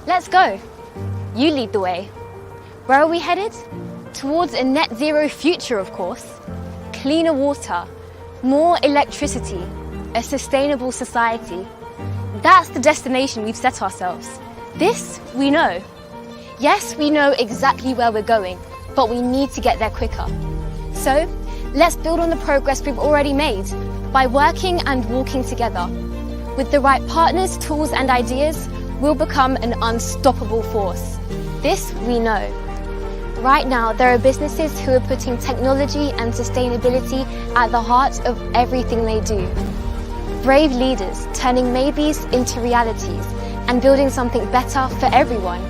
Let's go. You lead the way. Where are we headed? Towards a net zero future, of course. Cleaner water, more electricity, a sustainable society. That's the destination we've set ourselves. This we know. Yes, we know exactly where we're going, but we need to get there quicker. So, let's build on the progress we've already made by working and walking together. With the right partners, tools and ideas, we'll become an unstoppable force. This we know. Right now, there are businesses who are putting technology and sustainability at the heart of everything they do. Brave leaders turning maybes into realities and building something better for everyone.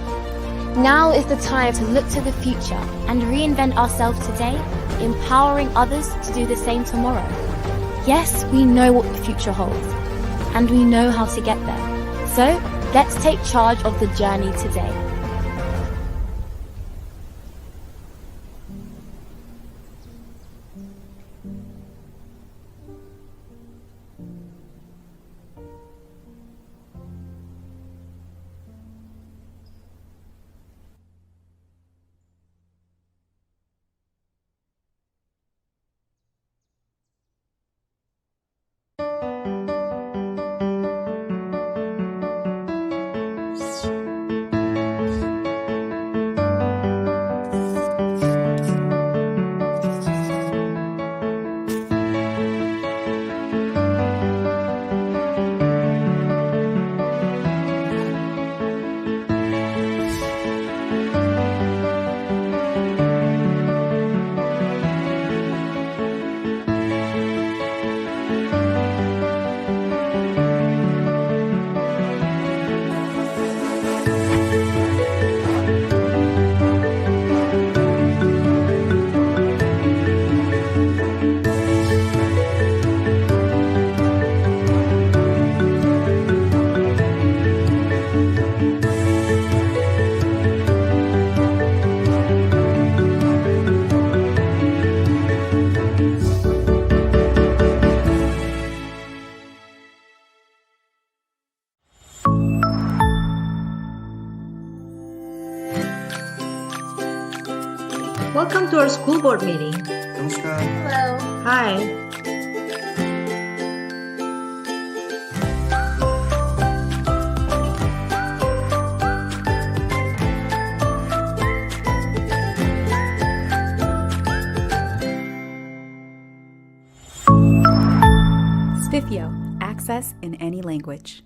Now is the time to look to the future and reinvent ourselves today, empowering others to do the same tomorrow. Yes, we know what the future holds, and we know how to get there. So, let's take charge of the journey today. Welcome to our school board meeting. Namaskar. Hello. Hi. Spiffio, access in any language.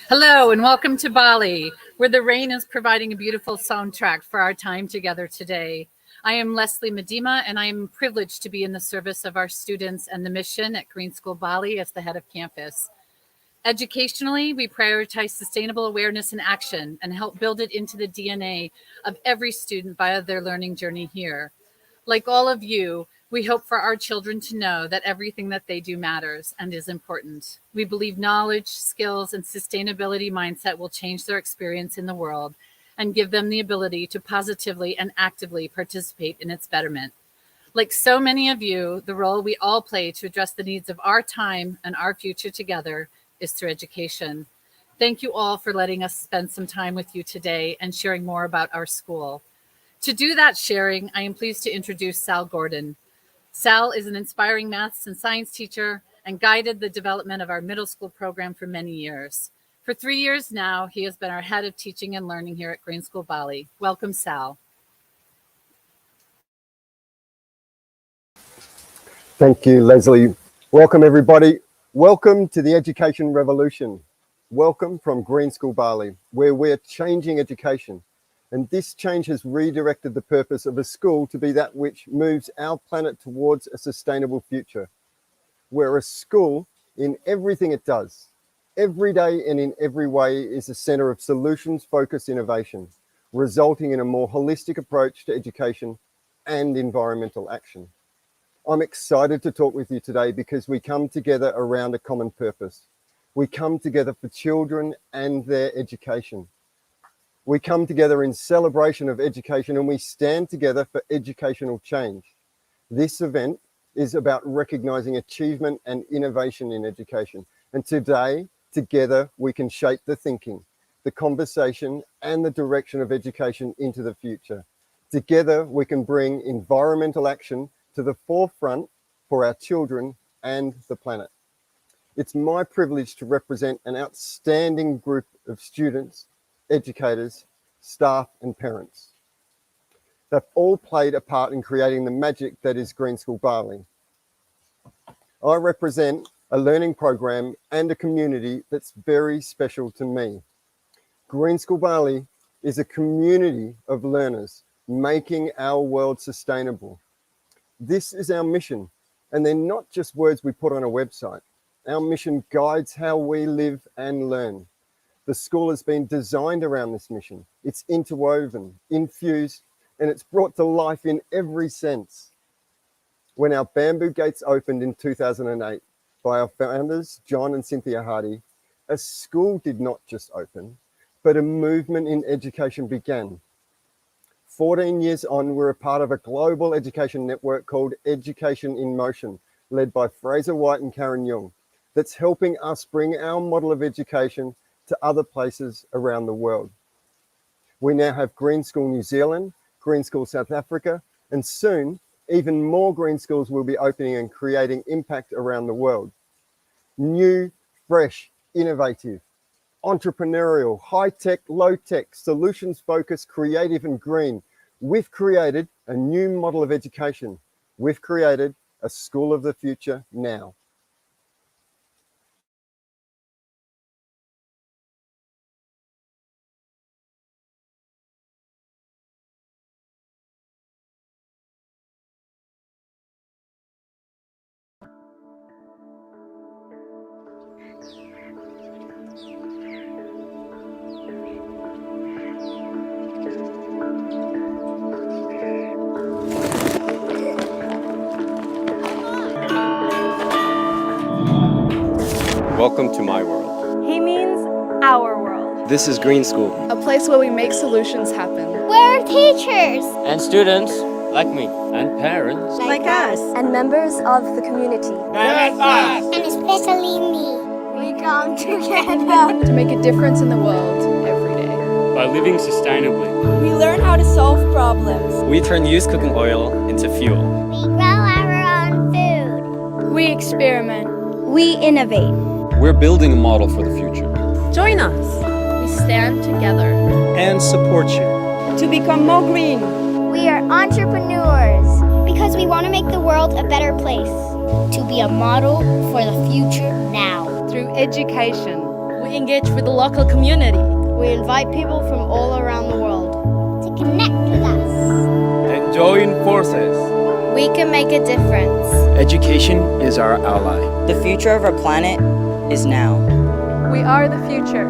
Hello and welcome to Bali, where the rain is providing a beautiful soundtrack for our time together today. I am Leslie Medema, and I am privileged to be in the service of our students and the mission at Green School Bali as the head of campus. Educationally, we prioritize sustainable awareness and action and help build it into the DNA of every student via their learning journey here. Like all of you, we hope for our children to know that everything that they do matters and is important. We believe knowledge, skills, and sustainability mindset will change their experience in the world and give them the ability to positively and actively participate in its betterment. Like so many of you, the role we all play to address the needs of our time and our future together is through education. Thank you all for letting us spend some time with you today and sharing more about our school. To do that sharing, I am pleased to introduce Sal Gordon. Sal is an inspiring maths and science teacher and guided the development of our middle school program for many years. For 3 years now, he has been our head of teaching and learning here at Green School Bali. Welcome, Sal. Thank you, Leslie. Welcome, everybody. Welcome to the Education Revolution. Welcome from Green School Bali, where we're changing education. And this change has redirected the purpose of a school to be that which moves our planet towards a sustainable future. We're a school in everything it does. Every day and in every way is a center of solutions-focused innovation, resulting in a more holistic approach to education and environmental action. I'm excited to talk with you today because we come together around a common purpose. We come together for children and their education. We come together in celebration of education, and we stand together for educational change. This event is about recognizing achievement and innovation in education. And today, together, we can shape the thinking, the conversation, and the direction of education into the future. Together, we can bring environmental action to the forefront for our children and the planet. It's my privilege to represent an outstanding group of students, educators, staff, and parents. They've all played a part in creating the magic that is Green School Bali. I represent a learning program and a community that's very special to me. Green School Bali is a community of learners making our world sustainable. This is our mission, and they're not just words we put on a website. Our mission guides how we live and learn. The school has been designed around this mission. It's interwoven, infused, and it's brought to life in every sense. When our bamboo gates opened in 2008 by our founders, John and Cynthia Hardy, a school did not just open, but a movement in education began. 14 years on, we're a part of a global education network called Education in Motion, led by Fraser White and Karen Young, that's helping us bring our model of education to other places around the world. We now have Green School New Zealand, Green School South Africa, and soon even more green schools will be opening and creating impact around the world. New, fresh, innovative, entrepreneurial, high-tech, low-tech, solutions-focused, creative and green. We've created a new model of education. We've created a school of the future now. Welcome to my world. He means our world. This is Green School. A place where we make solutions happen. We're teachers and students like me and parents like us and members of the community. and especially me. We come together To make a difference in the world every day. by living sustainably. We learn how to solve problems. We turn used cooking oil into fuel. We grow our own food. We experiment. We innovate. We're building a model for the future. Join us We stand together. And support you. to become more green. We are entrepreneurs because we want to make the world a better place. To be a model for the future now. Through education, We engage with the local community. we invite people from all around the world. To connect with us. And join forces. We can make a difference. Education is our ally. The future of our planet is now. We are the future.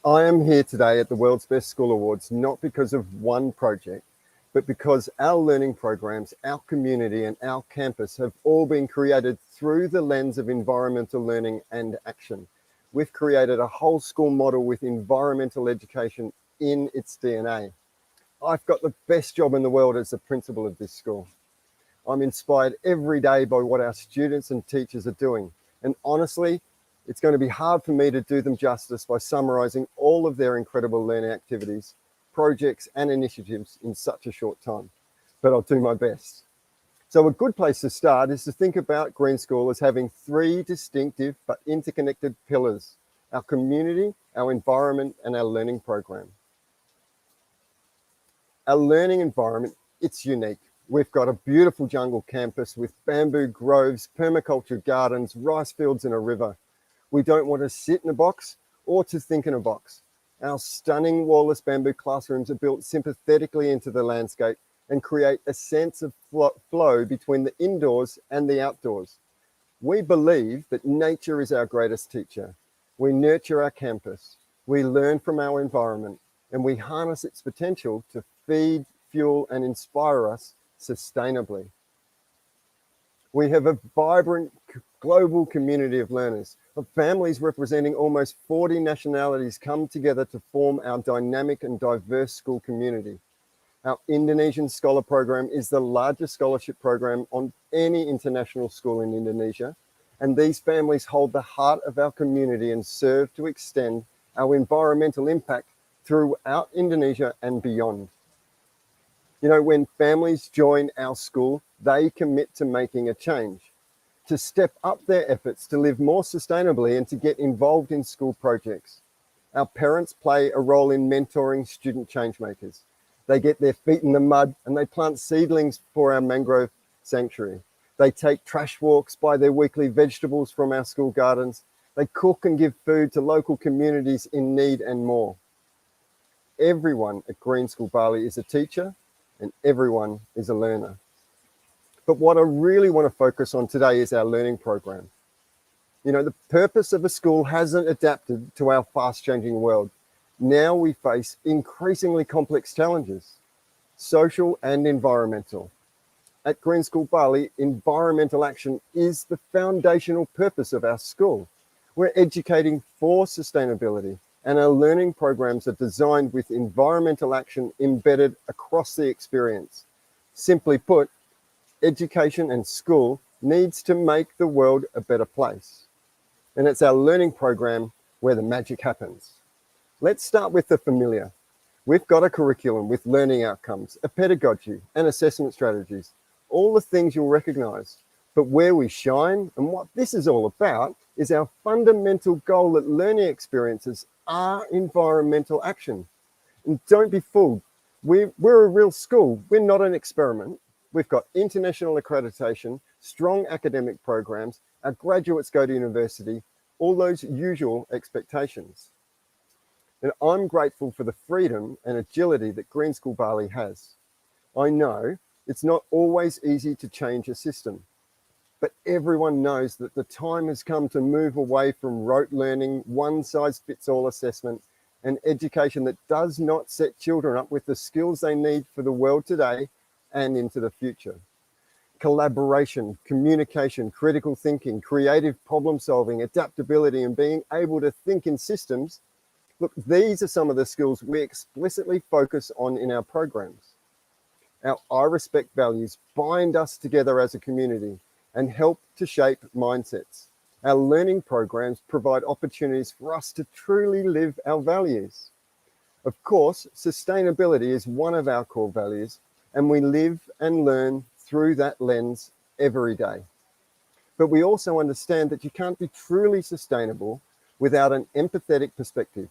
I am here today at the World's Best School Awards not because of one project, but because our learning programs, our community and our campus have all been created through the lens of environmental learning and action. We've created a whole school model with environmental education in its DNA. I've got the best job in the world as the principal of this school. I'm inspired every day by what our students and teachers are doing. And honestly, it's going to be hard for me to do them justice by summarising all of their incredible learning activities, projects and initiatives in such a short time, but I'll do my best. So a good place to start is to think about Green School as having three distinctive but interconnected pillars: our community, our environment and our learning program. Our learning environment, it's unique. We've got a beautiful jungle campus with bamboo groves, permaculture gardens, rice fields and a river. We don't want to sit in a box or to think in a box. Our stunning wall-less bamboo classrooms are built sympathetically into the landscape and create a sense of flow between the indoors and the outdoors. We believe that nature is our greatest teacher. We nurture our campus, we learn from our environment, and we harness its potential to feed, fuel, and inspire us sustainably. We have a vibrant global community of learners, of families representing almost 40 nationalities come together to form our dynamic and diverse school community. Our Indonesian Scholar Program is the largest scholarship program on any international school in Indonesia, and these families hold the heart of our community and serve to extend our environmental impact throughout Indonesia and beyond. You know, when families join our school, they commit to making a change, to step up their efforts to live more sustainably and to get involved in school projects. Our parents play a role in mentoring student changemakers. They get their feet in the mud and they plant seedlings for our mangrove sanctuary. They take trash walks, buy their weekly vegetables from our school gardens. They cook and give food to local communities in need and more. Everyone at Green School Bali is a teacher and everyone is a learner. But what I really want to focus on today is our learning program. You know, the purpose of a school hasn't adapted to our fast-changing world. Now we face increasingly complex challenges, social and environmental. At Green School Bali, environmental action is the foundational purpose of our school. We're educating for sustainability, and our learning programs are designed with environmental action embedded across the experience. Simply put, education and school needs to make the world a better place. And it's our learning program where the magic happens. Let's start with the familiar. We've got a curriculum with learning outcomes, a pedagogy and assessment strategies, all the things you'll recognize. But where we shine and what this is all about is our fundamental goal that learning experiences are environmental action. And don't be fooled. We're a real school. We're not an experiment. We've got international accreditation, strong academic programs, our graduates go to university, all those usual expectations. And I'm grateful for the freedom and agility that Green School Bali has. I know it's not always easy to change a system, but everyone knows that the time has come to move away from rote learning, one-size-fits-all assessment, and education that does not set children up with the skills they need for the world today and into the future. Collaboration, communication, critical thinking, creative problem solving, adaptability, and being able to think in systems. Look, these are some of the skills we explicitly focus on in our programs. Our I respect values bind us together as a community and help to shape mindsets. Our learning programs provide opportunities for us to truly live our values. Of course, sustainability is one of our core values, and we live and learn through that lens every day. But we also understand that you can't be truly sustainable without an empathetic perspective,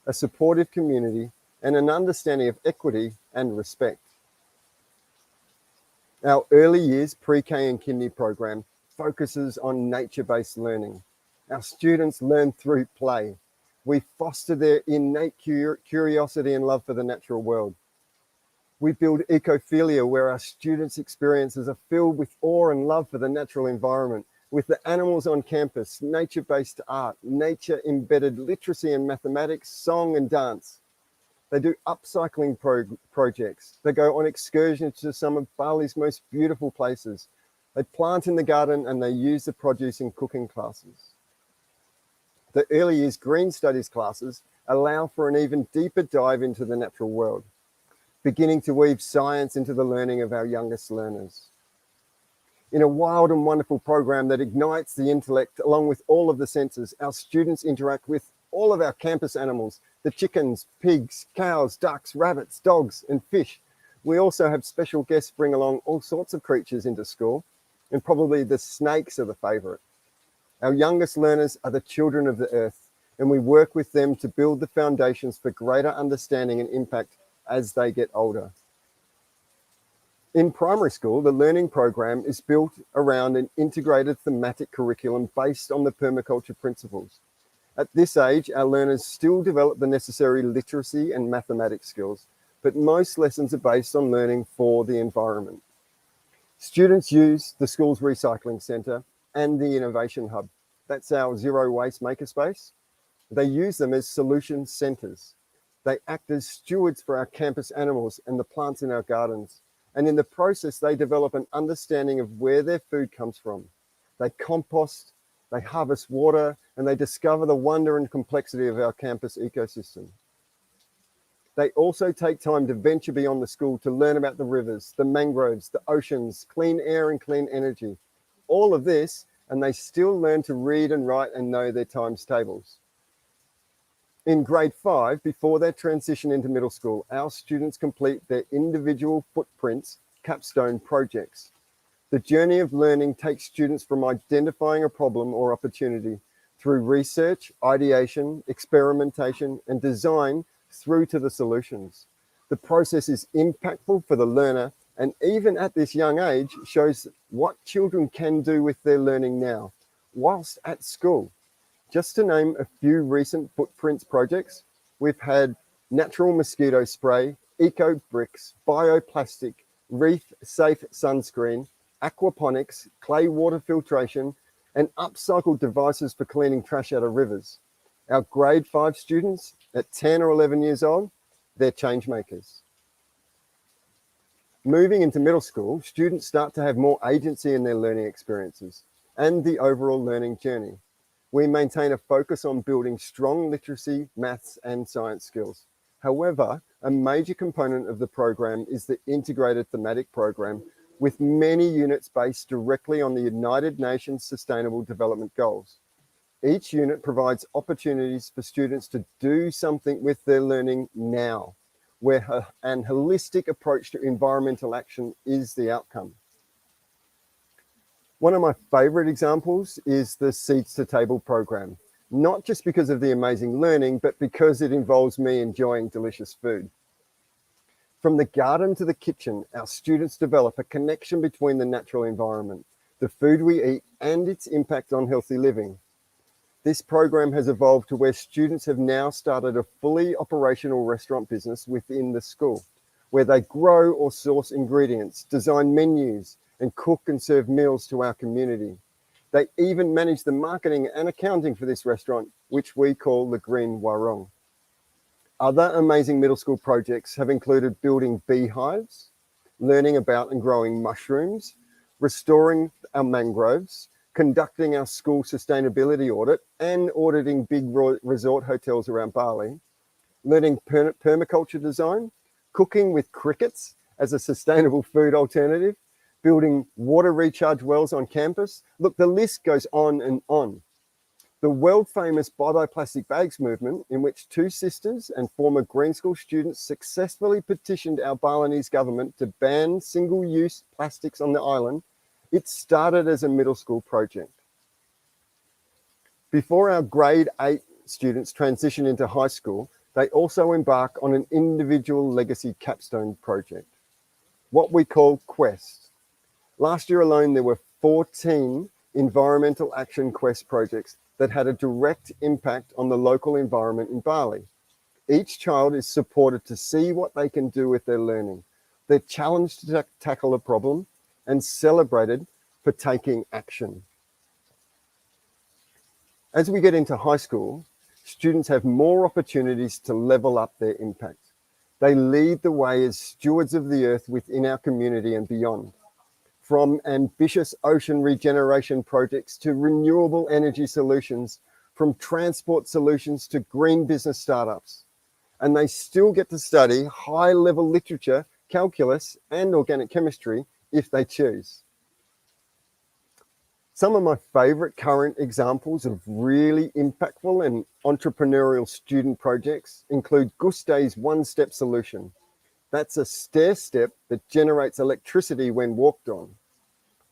a supportive community, and an understanding of equity and respect. Our early years pre-K and kindy program focuses on nature-based learning. Our students learn through play. We foster their innate curiosity and love for the natural world. We build ecophilia, where our students' experiences are filled with awe and love for the natural environment. with the animals on campus, nature-based art, nature-embedded literacy and mathematics, song and dance. They do upcycling projects. They go on excursions to some of Bali's most beautiful places. They plant in the garden and they use the produce in cooking classes. The early years green studies classes allow for an even deeper dive into the natural world, beginning to weave science into the learning of our youngest learners. In a wild and wonderful program that ignites the intellect along with all of the senses, our students interact with all of our campus animals, the chickens, pigs, cows, ducks, rabbits, dogs, and fish. We also have special guests bring along all sorts of creatures into school, and probably the snakes are the favorite. Our youngest learners are the children of the earth, and we work with them to build the foundations for greater understanding and impact as they get older. In primary school, the learning program is built around an integrated thematic curriculum based on the permaculture principles. At this age, our learners still develop the necessary literacy and mathematics skills, but most lessons are based on learning for the environment. Students use the school's recycling centre and the innovation hub. That's our zero waste makerspace. They use them as solution centres. They act as stewards for our campus animals and the plants in our gardens. And in the process, they develop an understanding of where their food comes from. They compost, they harvest water, and they discover the wonder and complexity of our campus ecosystem. They also take time to venture beyond the school to learn about the rivers, the mangroves, the oceans, clean air and clean energy. All of this, and they still learn to read and write and know their times tables. In grade 5, before their transition into middle school, our students complete their individual footprints, Capstone projects. The journey of learning takes students from identifying a problem or opportunity through research, ideation, experimentation, and design through to the solutions. The process is impactful for the learner, and even at this young age, shows what children can do with their learning now, whilst at school. Just to name a few recent footprints projects, we've had natural mosquito spray, eco bricks, bioplastic, reef safe sunscreen, aquaponics, clay water filtration, and upcycled devices for cleaning trash out of rivers. Our grade 5 students at 10 or 11 years old, they're change makers. Moving into middle school, students start to have more agency in their learning experiences and the overall learning journey. We maintain a focus on building strong literacy, maths, and science skills. However, a major component of the program is the integrated thematic program, with many units based directly on the United Nations Sustainable Development Goals. Each unit provides opportunities for students to do something with their learning now, where an holistic approach to environmental action is the outcome. One of my favorite examples is the Seeds to Table program, not just because of the amazing learning, but because it involves me enjoying delicious food. From the garden to the kitchen, our students develop a connection between the natural environment, the food we eat, and its impact on healthy living. This program has evolved to where students have now started a fully operational restaurant business within the school, where they grow or source ingredients, design menus, and cook and serve meals to our community. They even manage the marketing and accounting for this restaurant, which we call the Green Warong. Other amazing middle school projects have included building beehives, learning about and growing mushrooms, restoring our mangroves, conducting our school sustainability audit and auditing big resort hotels around Bali, learning permaculture design, cooking with crickets as a sustainable food alternative, building water recharge wells on campus. Look, the list goes on and on. The world-famous bioplastic bags movement, in which 2 sisters and former Green School students successfully petitioned our Balinese government to ban single-use plastics on the island, it started as a middle school project. Before our grade 8 students transition into high school, they also embark on an individual legacy capstone project, what we call Quest. Last year alone, there were 14 environmental action Quest projects that had a direct impact on the local environment in Bali. Each child is supported to see what they can do with their learning. They're challenged to tackle a problem and celebrated for taking action. As we get into high school, students have more opportunities to level up their impact. They lead the way as stewards of the earth within our community and beyond. From ambitious ocean regeneration projects to renewable energy solutions, from transport solutions to green business startups. And they still get to study high-level literature, calculus, and organic chemistry if they choose. Some of my favorite current examples of really impactful and entrepreneurial student projects include Gustay's one-step solution. That's a stair step that generates electricity when walked on.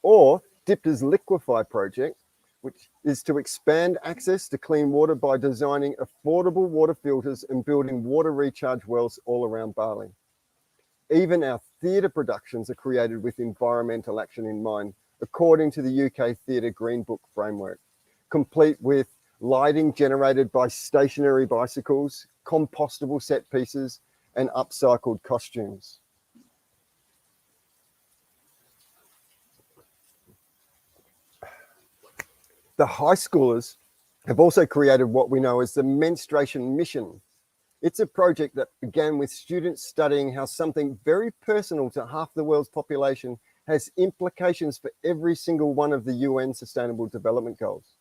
Or Dipter's Liquefy project, which is to expand access to clean water by designing affordable water filters and building water recharge wells all around Bali. Even our theatre productions are created with environmental action in mind, according to the UK Theatre Green Book framework, complete with lighting generated by stationary bicycles, compostable set pieces, and upcycled costumes. The high schoolers have also created what we know as the Menstruation Mission. It's a project that began with students studying how something very personal to half the world's population has implications for every single one of the UN Sustainable Development Goals,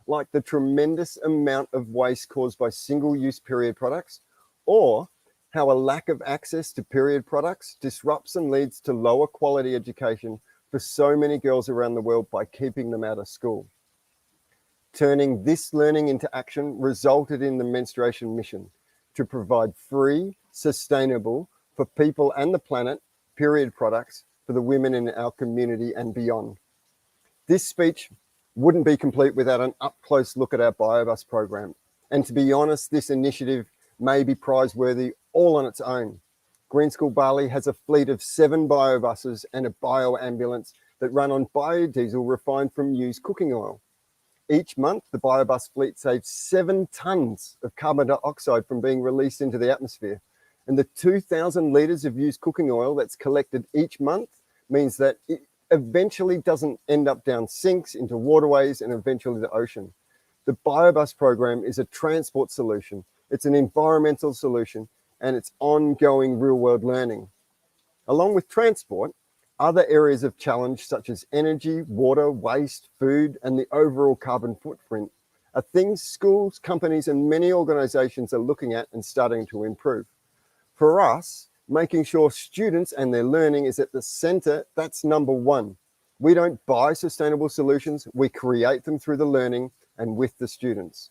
like the tremendous amount of waste caused by single-use period products, or how a lack of access to period products disrupts and leads to lower quality education for so many girls around the world by keeping them out of school. Turning this learning into action resulted in the Menstruation Mission to provide free, sustainable, for people and the planet, period products for the women in our community and beyond. This speech wouldn't be complete without an up-close look at our biobus program. And to be honest, this initiative may be prize-worthy all on its own. Green School Bali has a fleet of 7 biobuses and a bioambulance that run on biodiesel refined from used cooking oil. Each month, the biobus fleet saves 7 tonnes of carbon dioxide from being released into the atmosphere. And the 2,000 litres of used cooking oil that's collected each month means that it eventually doesn't end up down sinks, into waterways, and eventually the ocean. The biobus program is a transport solution, it's an environmental solution, and it's ongoing real-world learning. Along with transport, other areas of challenge such as energy, water, waste, food, and the overall carbon footprint are things schools, companies, and many organisations are looking at and starting to improve. For us, making sure students and their learning is at the centre, that's number one. We don't buy sustainable solutions, we create them through the learning and with the students.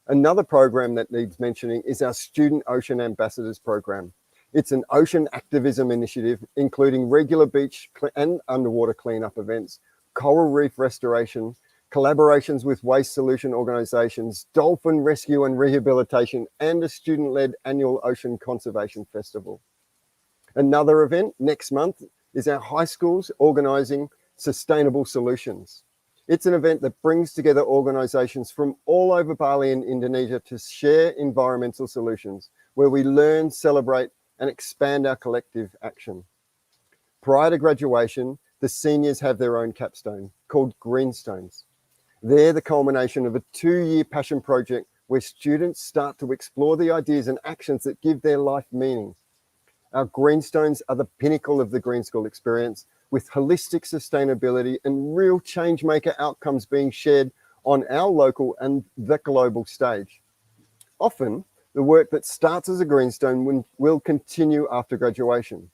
Another program that needs mentioning is our Student Ocean Ambassadors program. It's an ocean activism initiative, including regular beach and underwater cleanup events, coral reef restoration, collaborations with waste solution organisations, dolphin rescue and rehabilitation, and a student-led annual Ocean Conservation Festival. Another event next month is our high schools organising Sustainable Solutions. It's an event that brings together organisations from all over Bali and Indonesia to share environmental solutions, where we learn, celebrate, and expand our collective action. Prior to graduation, the seniors have their own capstone called Greenstones. They're the culmination of a 2-year passion project where students start to explore the ideas and actions that give their life meaning. Our Greenstones are the pinnacle of the Green School experience, with holistic sustainability and real change maker outcomes being shared on our local and the global stage. Often, the work that starts as a Greenstone will continue after graduation.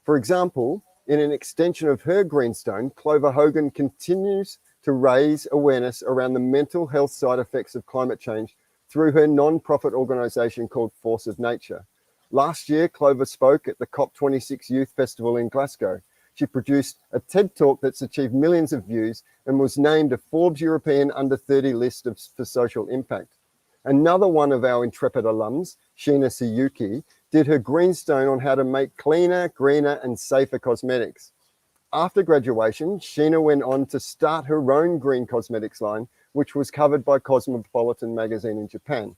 For example, in an extension of her Greenstone, Clover Hogan continues to raise awareness around the mental health side effects of climate change through her non-profit organisation called Force of Nature. Last year, Clover spoke at the COP26 Youth Festival in Glasgow. She produced a TED Talk that's achieved millions of views and was named a Forbes European Under 30 list for social impact. Another one of our intrepid alums, Sheena Suyuki, did her Greenstone on how to make cleaner, greener, and safer cosmetics. After graduation, Sheena went on to start her own green cosmetics line, which was covered by Cosmopolitan magazine in Japan.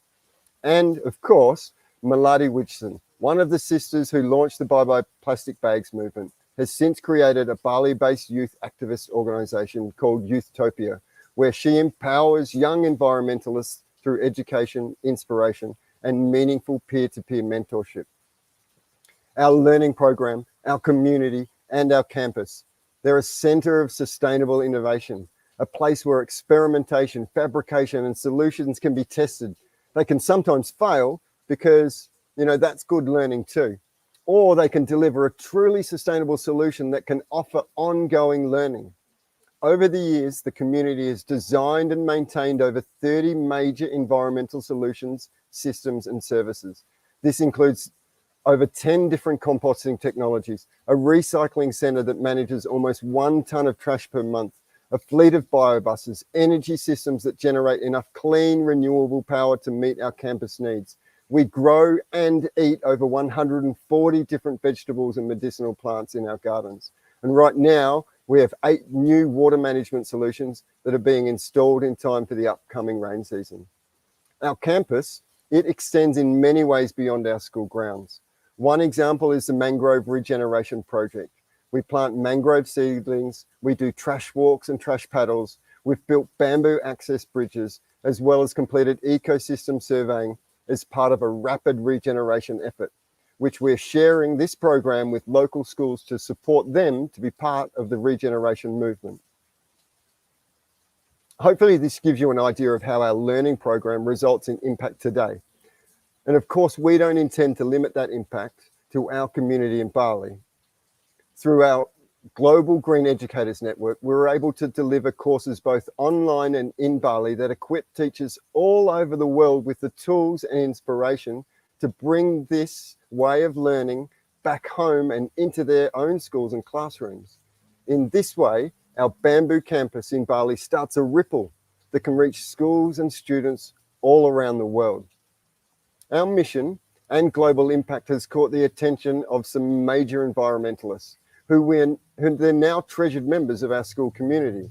And, of course, Maladi Widgson, one of the sisters who launched the Bye Bye Plastic Bags movement, has since created a Bali-based youth activist organisation called Youthtopia, where she empowers young environmentalists through education, inspiration, and meaningful peer-to-peer mentorship. Our learning program, our community, and our campus, they're a center of sustainable innovation, a place where experimentation, fabrication, and solutions can be tested. They can sometimes fail because, that's good learning too. Or they can deliver a truly sustainable solution that can offer ongoing learning. Over the years, the community has designed and maintained over 30 major environmental solutions, systems, and services. This includes over 10 different composting technologies, a recycling centre that manages almost 1 tonne of trash per month, a fleet of biobuses, energy systems that generate enough clean, renewable power to meet our campus needs. We grow and eat over 140 different vegetables and medicinal plants in our gardens. And right now, we have 8 new water management solutions that are being installed in time for the upcoming rain season. Our campus, it extends in many ways beyond our school grounds. One example is the Mangrove Regeneration Project. We plant mangrove seedlings, we do trash walks and trash paddles, we've built bamboo access bridges, as well as completed ecosystem surveying as part of a rapid regeneration effort, which we're sharing this program with local schools to support them to be part of the regeneration movement. Hopefully this gives you an idea of how our learning program results in impact today. And of course, we don't intend to limit that impact to our community in Bali. Through our Global Green Educators Network, we're able to deliver courses both online and in Bali that equip teachers all over the world with the tools and inspiration to bring this way of learning back home and into their own schools and classrooms. In this way, our bamboo campus in Bali starts a ripple that can reach schools and students all around the world. Our mission and global impact has caught the attention of some major environmentalists who they're now treasured members of our school community.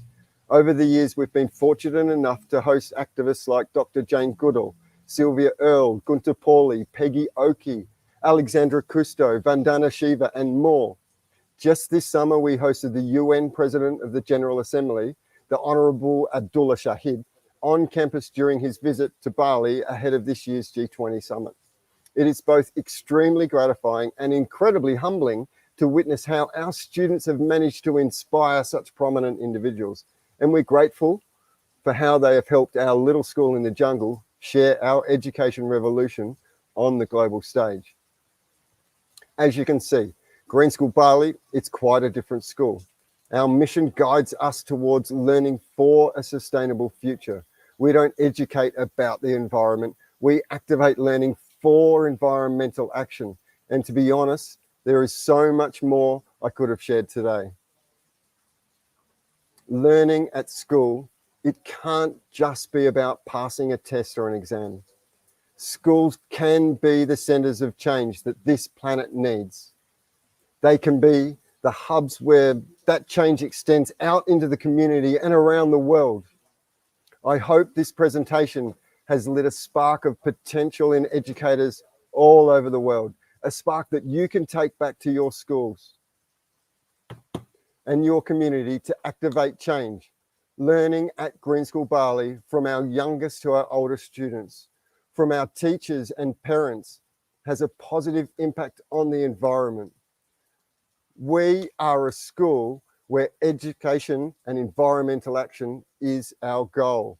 Over the years, we've been fortunate enough to host activists like Dr. Jane Goodall, Sylvia Earle, Gunter Pauli, Peggy Oki, Alexandra Cousteau, Vandana Shiva, and more. Just this summer, we hosted the UN President of the General Assembly, the Honourable Abdullah Shahid, on campus during his visit to Bali ahead of this year's G20 summit. It is both extremely gratifying and incredibly humbling to witness how our students have managed to inspire such prominent individuals. And we're grateful for how they have helped our little school in the jungle share our education revolution on the global stage. As you can see, Green School Bali, it's quite a different school. Our mission guides us towards learning for a sustainable future. We don't educate about the environment, we activate learning for environmental action. And to be honest, there is so much more I could have shared today. Learning at school, it can't just be about passing a test or an exam. Schools can be the centers of change that this planet needs. They can be the hubs where that change extends out into the community and around the world. I hope this presentation has lit a spark of potential in educators all over the world, a spark that you can take back to your schools and your community to activate change. Learning at Green School Bali, from our youngest to our oldest students, from our teachers and parents, has a positive impact on the environment. We are a school where education and environmental action is our goal.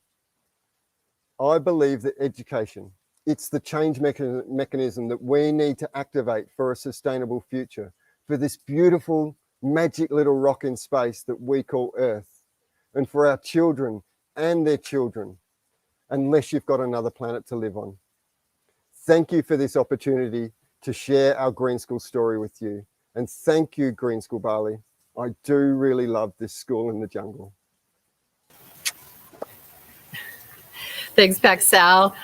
I believe that education, it's the change mechanism that we need to activate for a sustainable future, for this beautiful, magic little rock in space that we call Earth, and for our children and their children, unless you've got another planet to live on. Thank you for this opportunity to share our Green School story with you. And thank you, Green School Bali. I do really love this school in the jungle. Thanks, Paxal.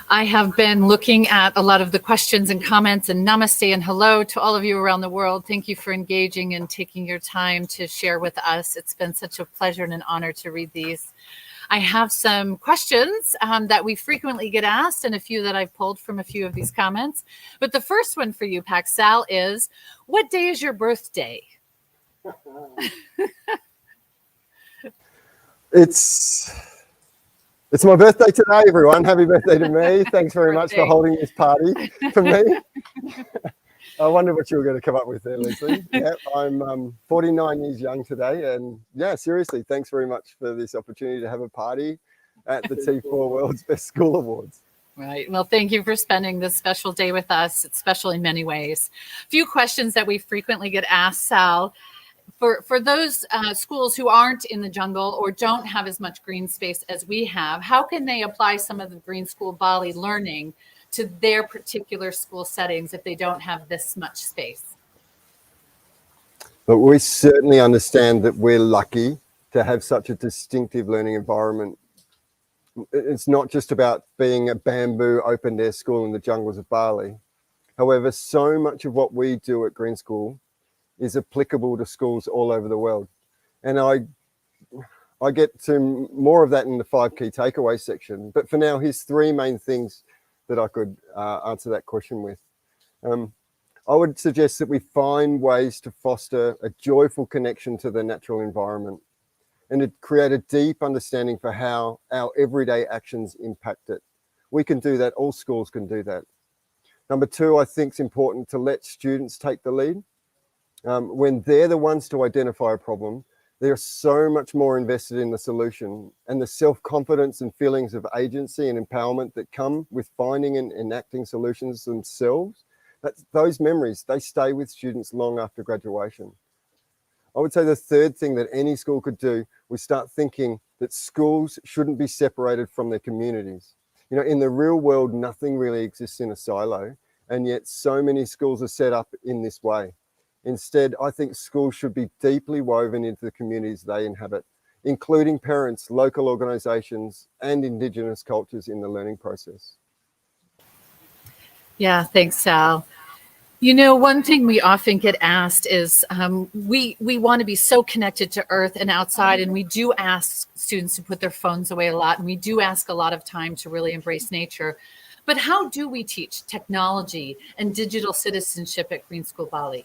I have been looking at a lot of the questions and comments, and namaste and hello to all of you around the world. Thank you for engaging and taking your time to share with us. It's been such a pleasure and an honor to read these. I have some questions that we frequently get asked, and a few that I've pulled from a few of these comments. But the first one for you, Paxal, is, what day is your birthday? It's my birthday today, everyone. Happy birthday to me. Thanks very much for holding this party for me. I wonder what you were going to come up with there, Leslie. Yeah, I'm 49 years young today. And yeah, seriously, thanks very much for this opportunity to have a party at the T4 World's Best School Awards. Right. Well, thank you for spending this special day with us. It's special in many ways. A few questions that we frequently get asked, Sal. For those schools who aren't in the jungle or don't have as much green space as we have, how can they apply some of the Green School Bali learning to their particular school settings if they don't have this much space? But we certainly understand that we're lucky to have such a distinctive learning environment. It's not just about being a bamboo open air school in the jungles of Bali. However, so much of what we do at Green School is applicable to schools all over the world. And I get to more of that in the 5 key takeaways section. But for now, here's 3 main things that I could answer that question with. I would suggest that we find ways to foster a joyful connection to the natural environment and to create a deep understanding for how our everyday actions impact it. We can do that. All schools can do that. Number 2, I think it's important to let students take the lead. When they're the ones to identify a problem, they're so much more invested in the solution, and the self-confidence and feelings of agency and empowerment that come with finding and enacting solutions themselves, those memories, they stay with students long after graduation. I would say the 3rd thing that any school could do was start thinking that schools shouldn't be separated from their communities. You know, in the real world, nothing really exists in a silo, and yet so many schools are set up in this way. Instead, I think schools should be deeply woven into the communities they inhabit, including parents, local organisations, and Indigenous cultures in the learning process. Yeah, thanks, Sal. You know, one thing we often get asked is we want to be so connected to Earth and outside, and we do ask students to put their phones away a lot, and we do ask a lot of time to really embrace nature. But how do we teach technology and digital citizenship at Green School Bali?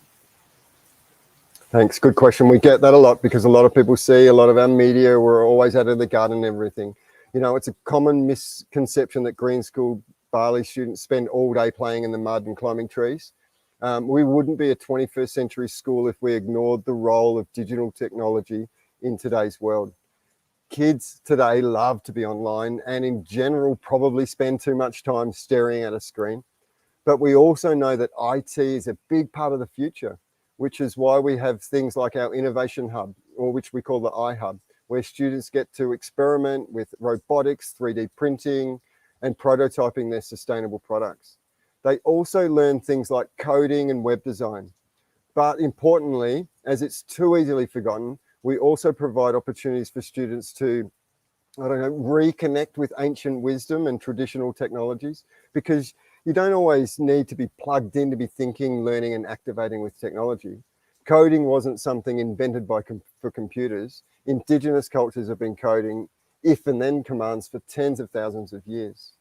Thanks. Good question. We get that a lot because a lot of people see a lot of our media. We're always out of the garden and everything. You know, it's a common misconception that Green School Bali students spend all day playing in the mud and climbing trees. We wouldn't be a 21st century school if we ignored the role of digital technology in today's world. Kids today love to be online and in general probably spend too much time staring at a screen. But we also know that IT is a big part of the future, which is why we have things like our Innovation Hub, or which we call the iHub, where students get to experiment with robotics, 3D printing, and prototyping their sustainable products. They also learn things like coding and web design. But importantly, as it's too easily forgotten, we also provide opportunities for students to, reconnect with ancient wisdom and traditional technologies, because you don't always need to be plugged in to be thinking, learning, and activating with technology. Coding wasn't something invented for computers. Indigenous cultures have been coding if and then commands for tens of thousands of years.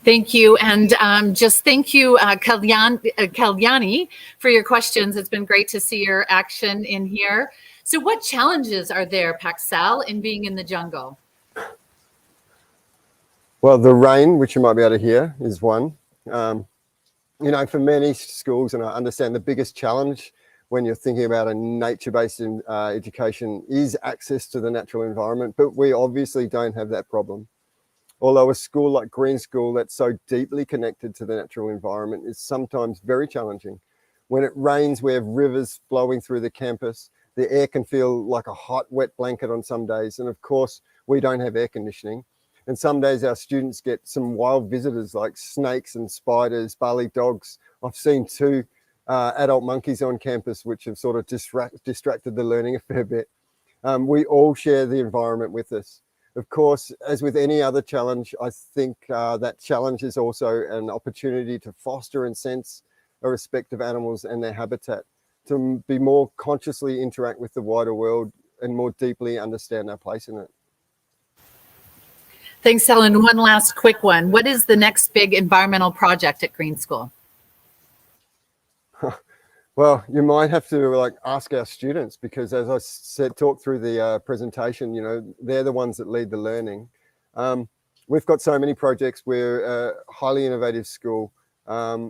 Thank you. And just thank you, Kalyani, for your questions. It's been great to see your action in here. So what challenges are there, Paxal, in being in the jungle? Well, the rain, which you might be able to hear, is one. You know, for many schools, and I understand the biggest challenge when you're thinking about a nature-based education is access to the natural environment, but we obviously don't have that problem. Although a school like Green School that's so deeply connected to the natural environment is sometimes very challenging. When it rains, we have rivers flowing through the campus. The air can feel like a hot, wet blanket on some days. And of course, we don't have air conditioning. And some days our students get some wild visitors like snakes and spiders, Bali dogs. I've seen 2 adult monkeys on campus, which have sort of distracted the learning a fair bit. We all share the environment with us. Of course, as with any other challenge, I think that challenge is also an opportunity to foster and sense a respect of animals and their habitat, to be more consciously interact with the wider world and more deeply understand our place in it. Thanks, Helen. One last quick one. What is the next big environmental project at Green School? Well, you might have to ask our students, because as I said, talk through the presentation, they're the ones that lead the learning. We've got so many projects. We're a highly innovative school. I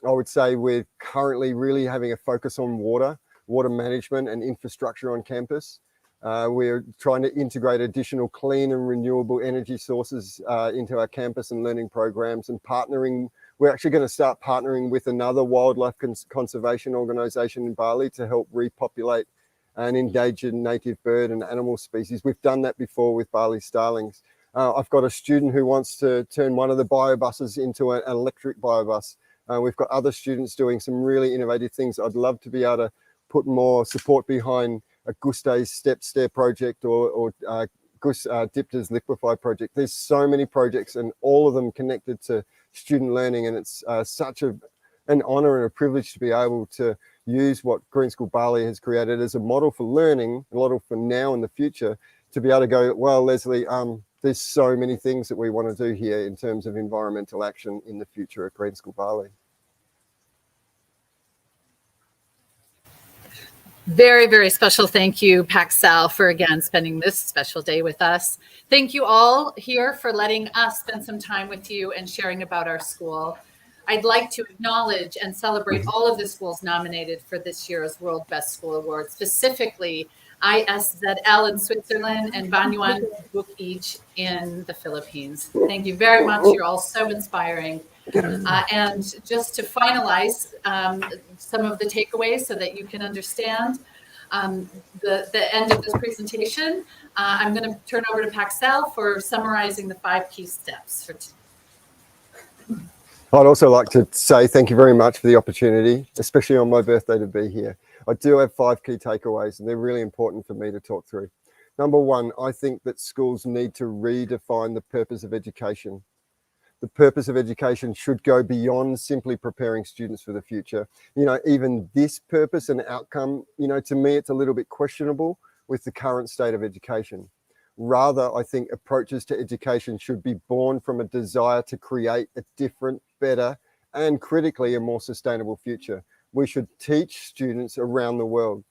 would say we're currently really having a focus on water management and infrastructure on campus. We're trying to integrate additional clean and renewable energy sources into our campus and learning programs, and partnering. We're actually going to start partnering with another wildlife conservation organisation in Bali to help repopulate an endangered native bird and animal species. We've done that before with Bali starlings. I've got a student who wants to turn one of the biobuses into an electric biobus. We've got other students doing some really innovative things. I'd love to be able to put more support behind a Guste's step stair project or Gus Dipter's liquefy project. There's so many projects, and all of them connected to student learning, and it's such an honor and a privilege to be able to use what Green School Bali has created as a model for learning, a model for now and the future, to be able to go, well, Leslie, there's so many things that we want to do here in terms of environmental action in the future at Green School Bali. Very, very special thank you, Paxal, for again spending this special day with us. Thank you all here for letting us spend some time with you and sharing about our school. I'd like to acknowledge and celebrate all of the schools nominated for this year's World Best School Award, specifically ISZL in Switzerland and Banyuan Bukit in the Philippines. Thank you very much. You're all so inspiring. And just to finalize some of the takeaways so that you can understand the end of this presentation, I'm going to turn over to Paxal for summarizing the 5 key steps for today. I'd also like to say thank you very much for the opportunity, especially on my birthday, to be here. I do have 5 key takeaways, and they're really important for me to talk through. Number 1, I think that schools need to redefine the purpose of education. The purpose of education should go beyond simply preparing students for the future. Even this purpose and outcome, to me, it's a little bit questionable with the current state of education. Rather, I think approaches to education should be born from a desire to create a different, better, and critically a more sustainable future. We should teach students around the world.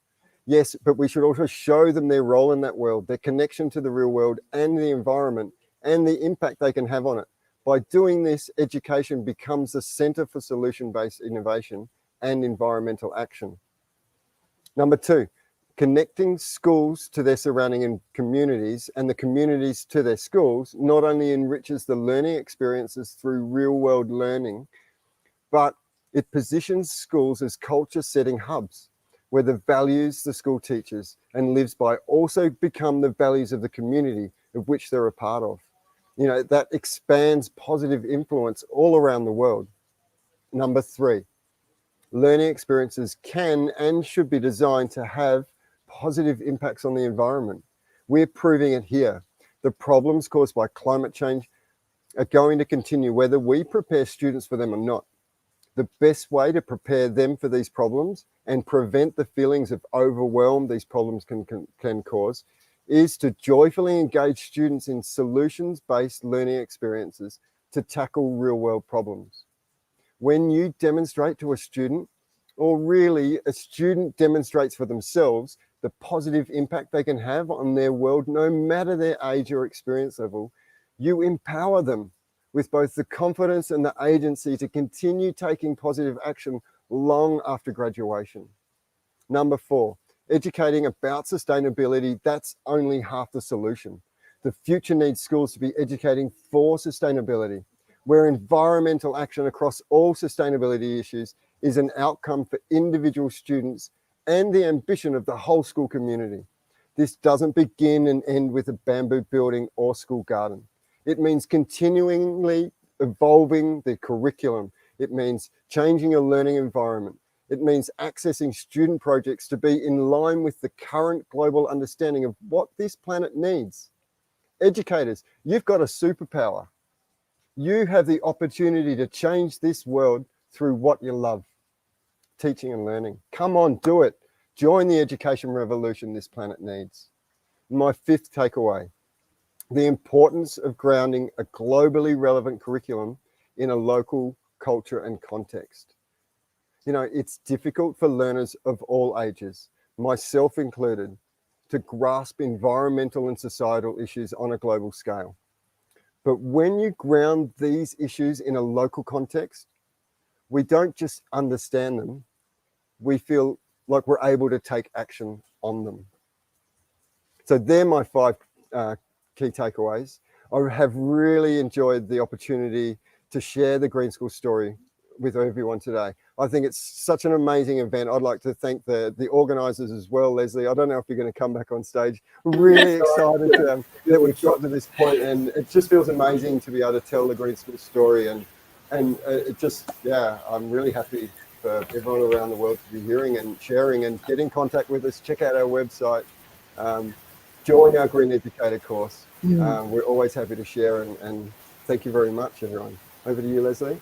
Yes, but we should also show them their role in that world, their connection to the real world and the environment, and the impact they can have on it. By doing this, education becomes the center for solution-based innovation and environmental action. Number 2, connecting schools to their surrounding communities and the communities to their schools not only enriches the learning experiences through real-world learning, but it positions schools as culture-setting hubs where the values the school teaches and lives by also become the values of the community of which they're a part of. That expands positive influence all around the world. Number 3, learning experiences can and should be designed to have positive impacts on the environment. We're proving it here. The problems caused by climate change are going to continue whether we prepare students for them or not. The best way to prepare them for these problems and prevent the feelings of overwhelm these problems can cause is to joyfully engage students in solutions-based learning experiences to tackle real-world problems. When you demonstrate to a student, or really a student demonstrates for themselves, the positive impact they can have on their world, no matter their age or experience level, you empower them with both the confidence and the agency to continue taking positive action long after graduation. Number 4, educating about sustainability, that's only half the solution. The future needs schools to be educating for sustainability, where environmental action across all sustainability issues is an outcome for individual students and the ambition of the whole school community. This doesn't begin and end with a bamboo building or school garden. It means continually evolving the curriculum. It means changing a learning environment. It means accessing student projects to be in line with the current global understanding of what this planet needs. Educators, you've got a superpower. You have the opportunity to change this world through what you love, teaching and learning. Come on, do it. Join the education revolution this planet needs. My 5th takeaway, the importance of grounding a globally relevant curriculum in a local culture and context. You know, it's difficult for learners of all ages, myself included, to grasp environmental and societal issues on a global scale. But when you ground these issues in a local context, we don't just understand them, we feel like we're able to take action on them. So they're my 5 key takeaways. I have really enjoyed the opportunity to share the Green School story with everyone today. I think it's such an amazing event. I'd like to thank the organisers as well, Leslie. I don't know if you're going to come back on stage. We're really excited that we've got to this point, and it just feels amazing to be able to tell the Green School story. And it just, yeah, I'm really happy for everyone around the world to be hearing and sharing, and get in contact with us. Check out our website. Join our Green Educator course. We're always happy to share, and thank you very much, everyone. Over to you, Leslie.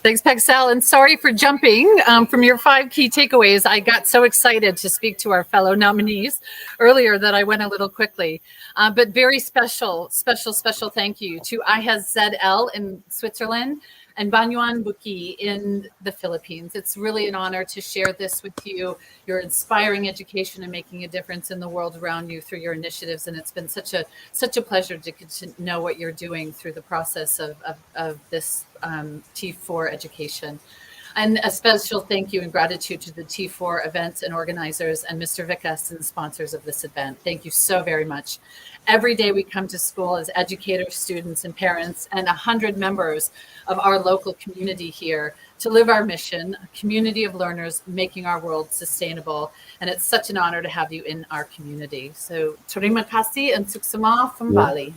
Thanks, Paxel, and sorry for jumping from your 5 key takeaways. I got so excited to speak to our fellow nominees earlier that I went a little quickly. But very special thank you to Ihaz ZL in Switzerland and Banyuan Buki in the Philippines. It's really an honor to share this with you. You're inspiring education and making a difference in the world around you through your initiatives, and it's been such a pleasure to get to know what you're doing through the process of this T4 education. And a special thank you and gratitude to the T4 events and organizers and Mr. Vikas and the sponsors of this event. Thank you so very much. Every day we come to school as educators, students, and parents, and 100 members of our local community here to live our mission, a community of learners making our world sustainable. And it's such an honor to have you in our community. So, terima kasih and suksema from Bali.